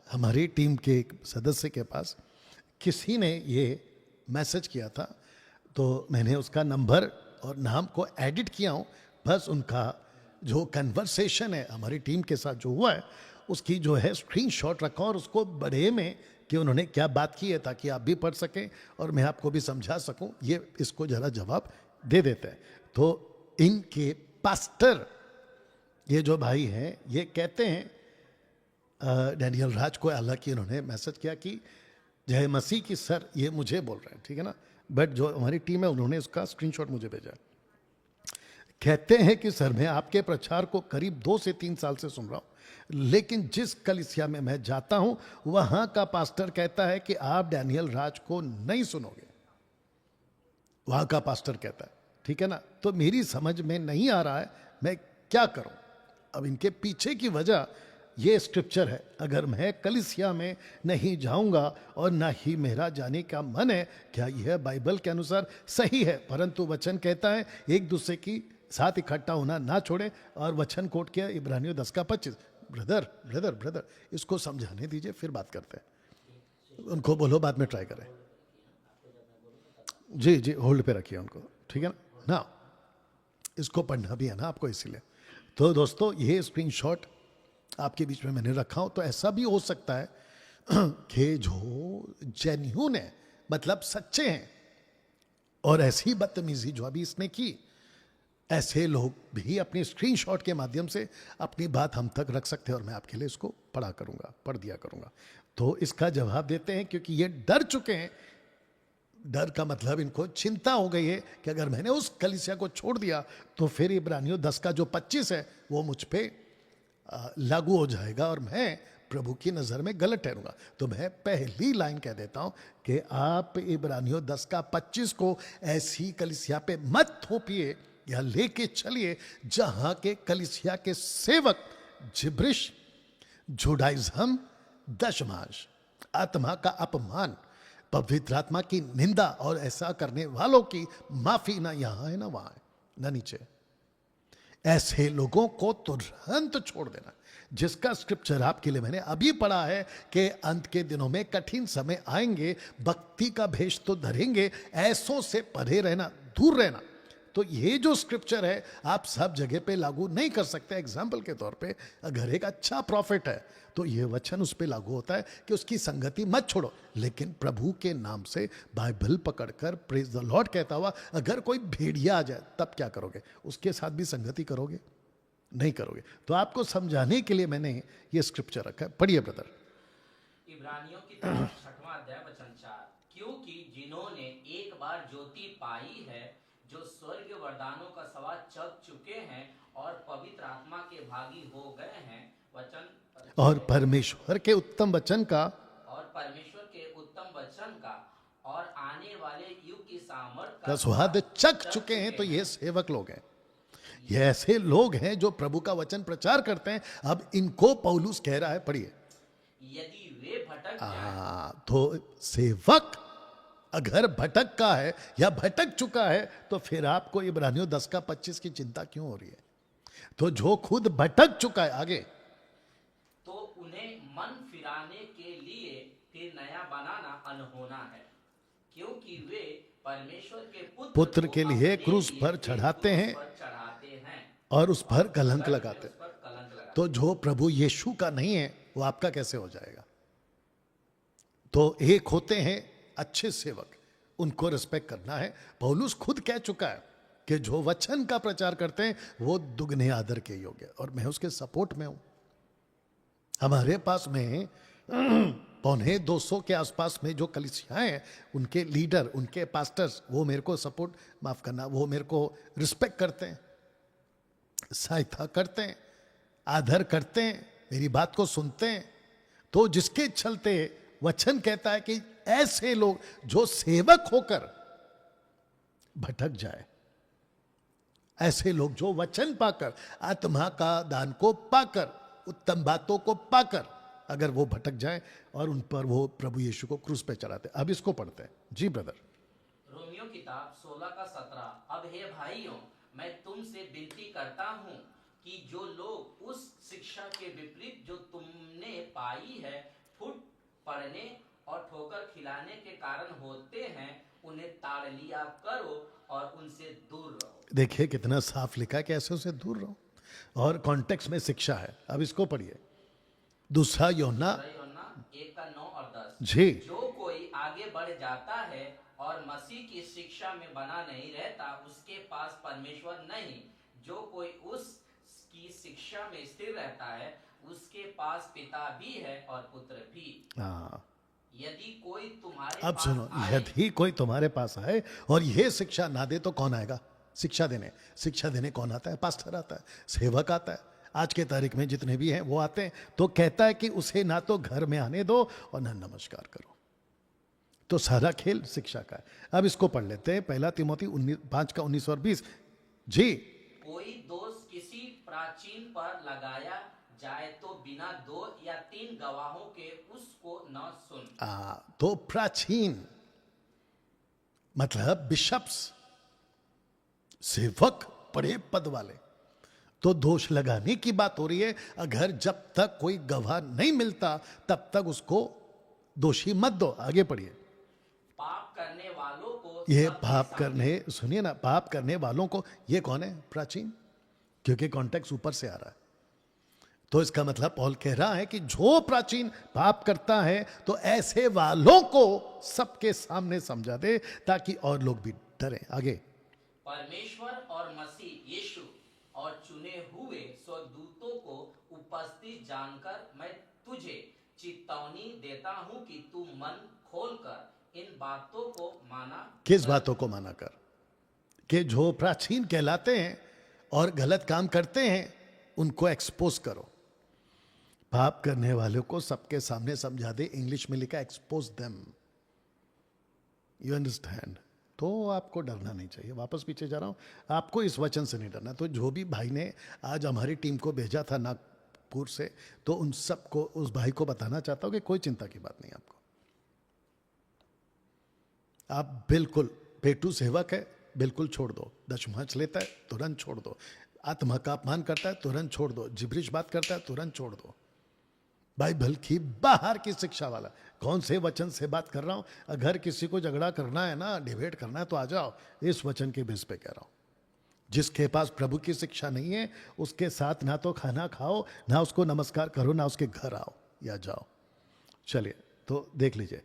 हमारी टीम के एक सदस्य के पास किसी ने ये मैसेज किया था, तो मैंने उसका नंबर और नाम को एडिट किया हूँ। बस उनका जो कन्वर्सेशन है हमारी टीम के साथ जो हुआ है उसकी जो है स्क्रीनशॉट रखा और उसको बड़े में कि उन्होंने क्या बात की है, ताकि आप भी पढ़ सकें और मैं आपको भी समझा सकूं। ये इसको ज़रा जवाब दे देते हैं। तो इनके पास्टर ये जो भाई हैं ये कहते हैं, डैनियल राज को हालांकि इन्होंने मैसेज किया कि जय मसीह की सर, ये मुझे बोल रहे हैं, ठीक है ना, बट जो हमारी टीम है उन्होंने उसका स्क्रीनशॉट मुझे भेजा। कहते हैं कि सर मैं आपके प्रचार को करीब 2 से 3 साल से सुन रहा हूं, लेकिन जिस कलीसिया में मैं जाता हूं वहां का पास्टर कहता है कि आप डैनियल राज को नहीं सुनोगे। वहां का पास्टर कहता है, ठीक है ना। तो मेरी समझ में नहीं आ रहा है मैं क्या करूं। अब इनके पीछे की वजह ये स्क्रिप्चर है। अगर मैं कलीसिया में नहीं जाऊंगा और ना ही मेरा जाने का मन है, क्या यह बाइबल के अनुसार सही है? परंतु वचन कहता है एक दूसरे की साथ इकट्ठा होना ना छोड़े, और वचन कोट किया इब्रानियों 10:25। ब्रदर ब्रदर ब्रदर इसको समझाने दीजिए, फिर बात करते हैं। उनको बोलो बाद में ट्राई करें। जी जी होल्ड पे रखिए उनको, ठीक है ना। इसको पढ़ना भी है ना आपको, इसीलिए। तो दोस्तों ये स्क्रीनशॉट आपके बीच में मैंने रखा हूं। तो ऐसा भी हो सकता है कि जो जेन्यून है, मतलब सच्चे हैं, और ऐसी बदतमीजी जो अभी इसने की, ऐसे लोग भी अपनी स्क्रीनशॉट के माध्यम से अपनी बात हम तक रख सकते हैं और मैं आपके लिए इसको पढ़ दिया करूंगा। तो इसका जवाब देते हैं, क्योंकि ये डर चुके हैं। डर का मतलब इनको चिंता हो गई है कि अगर मैंने उस कलीसिया को छोड़ दिया तो फिर इब्रानियों 10 का जो 25 है वो मुझ पे लागू हो जाएगा और मैं प्रभु की नज़र में गलत ठहरूंगा। तो मैं पहली लाइन कह देता हूं कि आप इब्रानियों 10 का 25 को ऐसी कलीसिया पे मत थोपिए या लेके चलिए जहां के कलीसिया के सेवक जिब्रिश, जुडाइज्म, दशमांश, आत्मा का अपमान, पवित्र आत्मा की निंदा और ऐसा करने वालों की माफी ना यहां है ना वहां है ना नीचे। ऐसे लोगों को तुरंत छोड़ देना, जिसका स्क्रिप्चर आपके लिए मैंने अभी पढ़ा है कि अंत के दिनों में कठिन समय आएंगे, भक्ति का भेष तो धरेंगे, ऐसों से परे रहना, दूर रहना। तो ये जो स्क्रिप्चर है आप सब जगह पे लागू नहीं कर सकते। एग्जाम्पल के तौर पे अगर एक अच्छा प्रॉफिट है तो ये वचन उस पर लागू होता है कि उसकी संगति मत छोड़ो, लेकिन प्रभु के नाम से बाइबल पकड़कर प्रेज द लॉर्ड कहता हुआ अगर कोई भेड़िया आ जाए तब क्या करोगे? उसके साथ भी संगति करोगे? नहीं करोगे। तो आपको समझाने के लिए मैंने ये स्क्रिप्चर रखा है। पढ़िए ब्रदर। इब्रानियों की किताब 6वां अध्याय वचन 4, क्योंकि जिन्होंने एक बार ज्योति पाई है, जो स्वर्ग वरदानों का स्वाद चख चुके हैं और पवित्र आत्मा के भागी हो गए हैं, वचन और परमेश्वर के उत्तम वचन का और आने वाले युग की सामर्थ का स्वाद चख चुके हैं। तो ये सेवक लोग हैं, ये ऐसे लोग हैं जो प्रभु का वचन प्रचार करते हैं। अब इनको पौलुस कह रहा है, पढ़िए। यदि वे भटक जाएं, तो सेवक अगर भटक का है या भटक चुका है तो फिर आपको इब्रानियों 10 का 25 की चिंता क्यों हो रही है? तो जो खुद भटक चुका है आगे, तो उन्हें मन फिराने के लिए फिर नया बनाना अनहोना है, क्योंकि वे परमेश्वर के पुत्र के लिए क्रूस पर चढ़ाते हैं और उस पर कलंक लगाते हैं। तो जो प्रभु यीशु का नहीं है वो आपका कैसे हो जाएगा? तो एक होते हैं अच्छे सेवक, उनको रिस्पेक्ट करना है। पौलुस खुद कह चुका है कि जो वचन का प्रचार करते हैं वो दुगने आदर के योग्य, और मैं उसके सपोर्ट में हूं। हमारे पास में 250 के आसपास में जो कलीसियाएं हैं, उनके लीडर, उनके पास्टर्स, वो मेरे को सपोर्ट, माफ करना, वो मेरे को रिस्पेक्ट करते हैं, सहायता करते हैं, आदर करते हैं, मेरी बात को सुनते हैं। तो जिसके चलते वचन कहता है कि ऐसे लोग जो सेवक होकर भटक जाए, ऐसे लोग जो वचन पाकर, आत्मा का दान को पाकर, उत्तम बातों को पाकर अगर वो भटक जाए और उन पर वो प्रभु यीशु को क्रूस पे चढ़ाते। अब इसको पढ़ते हैं। जी ब्रदर। रोमियो किताब 16 का 17, अब हे भाइयों, मैं तुमसे विनती करता हूं कि जो लोग उस शिक्षा के विपरीत जो तुमने पाई है पढ़ने और ठोकर खिलाने के कारण होते हैं, उन्हें ताड़ लिया करो और उनसे दूर रहो। देखिए कितना साफ लिखा है कि ऐसे उसे दूर रहो, और कॉन्टेक्स्ट में शिक्षा है। अब इसको पढ़िए, दूसरा यूहन्ना 1:9 और 10। जी जो कोई आगे बढ़ जाता है और मसीह की शिक्षा में बना नहीं रहता, उसके पास परमेश्वर नहीं। जो कोई उसकी शिक्षा में स्थिर रहता है, उसके पास पिता भी है और पुत्र भी। हाँ। यदि कोई तुम्हारे अब पास सुनो, आए, यदि कोई तुम्हारे पास आए और ये शिक्षा ना दे तो कौन आएगा शिक्षा देने? शिक्षा देने कौन आता है? पास्टर आता है, सेवक आता है। आज के तारीख में जितने भी हैं वो आते हैं, तो कहता है कि उसे ना तो घर में आने दो और ना नमस्कार करो। तो सारा खेल शिक्षा का है। अब इसको पढ़ लेते हैं, 1 तिमोथी 5:19 और 20। जी कोई दोष किसी प्राचीन पर लगाया जाए तो बिना 2 या 3 गवाहों के उसको न सुन। तो प्राचीन मतलब बिशप्स, सेवक, बड़े पद वाले, तो दोष लगाने की बात हो रही है। अगर जब तक कोई गवाह नहीं मिलता तब तक उसको दोषी मत दो। आगे पढ़िए। पाप करने वालों को ये सबके पाप सामने- करने, सुनिए ना, पाप करने वालों को, ये कौन है? प्राचीन, क्योंकि कॉन्टेक्स्ट ऊपर से आ रहा है। तो इसका मतलब पौल कह रहा है कि जो प्राचीन पाप करता है तो ऐसे वालों को सबके सामने समझा दे ताकि और लोग भी डरें। आगे। परमेश्वर और मसीह यीशु और चुने हुए स्वदूतों को उपस्थित जानकर मैं तुझे चेतावनी देता हूं कि तू मन खोलकर इन बातों को माना किस कर। बातों को माना कर? कि जो प्राचीन कहलाते हैं और गलत काम करते हैं उनको एक्सपोज करो। पाप करने वालों को सबके सामने समझा दे। इंग्लिश में लिखा एक्सपोज देम। You understand? तो आपको डरना नहीं चाहिए। वापस पीछे जा रहा हूं, आपको इस वचन से नहीं डरना। तो जो भी भाई ने आज हमारी टीम को भेजा था नागपुर से, तो उन सबको, उस भाई को बताना चाहता हूं कि कोई चिंता की बात नहीं आपको। आप बिल्कुल, पेटू सेवक है, बिल्कुल छोड़ दो। दशमांश लेता है, तुरंत छोड़ दो। आत्मा का अपमान करता है, तुरंत छोड़ दो। जिब्रिश बात करता है, तुरंत छोड़ दो। बाइबल की बाहर की शिक्षा वाला, कौन से वचन से बात कर रहा हूं? अगर किसी को झगड़ा करना है ना, डिबेट करना है, तो आ जाओ। इस वचन के बेस पे कह रहा हूं। जिसके पास प्रभु की शिक्षा नहीं है उसके साथ ना तो खाना खाओ, ना उसको नमस्कार करो, ना उसके घर आओ या जाओ। चलिए, तो देख लीजिए।